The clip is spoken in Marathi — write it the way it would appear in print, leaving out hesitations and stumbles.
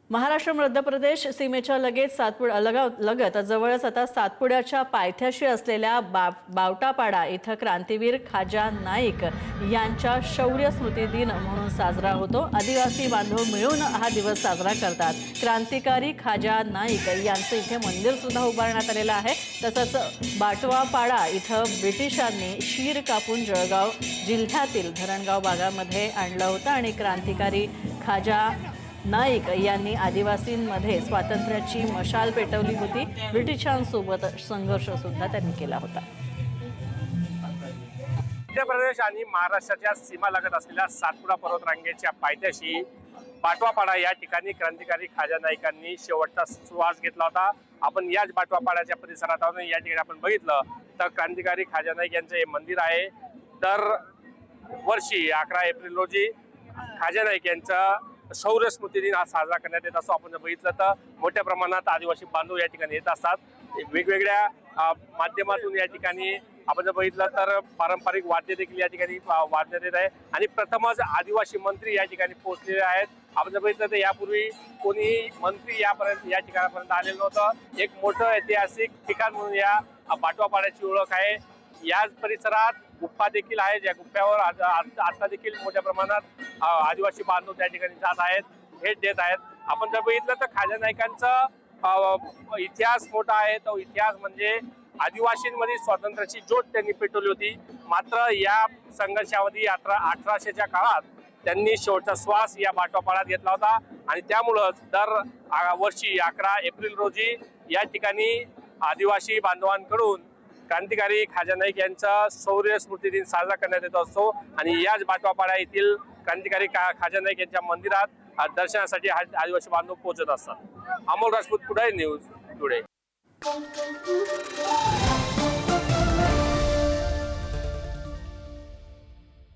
महाराष्ट्र मध्य प्रदेश सीमेच्या लगत जवळच आता सातपुड्याच्या पायथ्याशी असलेल्या बावटापाडा इथं क्रांतीवीर खाजा नाईक यांच्या शौर्य स्मृती दिन म्हणून साजरा होतो। आदिवासी बांधव मिळून हा दिवस साजरा करतात। क्रांतिकारी खाजा नाईक यांचं इथे मंदिर सुद्धा उभारण्यात आलेलं आहे। तसंच बाटवापाडा इथं ब्रिटिशांनी शीर कापून जळगाव जिल्ह्यातील धरणगाव भागामध्ये आणलं होतं आणि क्रांतिकारी खाजा नाईक यांनी आदिवासींमध्ये स्वातंत्र्याची मशाल पेटवली होती। ब्रिटिशांसोबत संघर्ष सुद्धा त्यांनी केला होता। मध्य प्रदेश आणि महाराष्ट्राच्या सीमा लागत असलेल्या सातपुडा पर्वतरांगेच्या पायथ्याशी बाटवापाडा या ठिकाणी क्रांतिकारी खाजा नाईकांनी शेवटचा श्वास घेतला होता। आपण याच बाटवापाड्याच्या परिसरात आहोत। या ठिकाणी आपण बघितलं तर क्रांतिकारी खाजा नाईक यांचं हे मंदिर आहे। दर वर्षी 11 एप्रिल रोजी खाजा नाईक यांचा शौर्य स्मृती दिन हा साजरा करण्यात येत असतो। आपण बघितलं तर मोठ्या प्रमाणात आदिवासी बांधव या ठिकाणी येत असतात। वेगवेगळ्या माध्यमातून या ठिकाणी आपण बघितलं तर पारंपरिक वाद्य देखील या ठिकाणी वाजण्यात येत आहे आणि प्रथमच आदिवासी मंत्री या ठिकाणी पोहोचलेले आहेत। आपण बघितलं तर यापूर्वी कोणी मंत्री या ठिकाणापर्यंत आलेलं नव्हतं। एक मोठं ऐतिहासिक ठिकाण म्हणून या बाटवापाड्याची ओळख आहे। याच परिसरात गुप्पा देखील आहे, ज्या गुप्प्यावर आता देखील मोठ्या प्रमाणात आदिवासी बांधव त्या ठिकाणी जात आहेत, भेट देत आहेत। आपण जर बघितलं तर खाजा नाईकांचा इतिहास मोठा आहे। तो इतिहास म्हणजे आदिवासींमध्ये स्वातंत्र्याची ज्योत त्यांनी पेटवली होती। मात्र या संघर्षावधी 1800च्या काळात त्यांनी शेवटचा श्वास या बाटवापाड्यात घेतला होता आणि त्यामुळेच दर वर्षी 11 एप्रिल रोजी या ठिकाणी आदिवासी बांधवांकडून क्रांतिकारी खाजा नाईक यांचा शौर्य स्मृती दिन साजरा करण्यात येत असतो आणि याच बाटवापाडा येथील क्रांतिकारी खाजा नाईक यांच्या मंदिरात दर्शनासाठी आदिवासी बांधव पोहोचत असतात। अमोल राजपूत, पुढे न्यूज टुडे।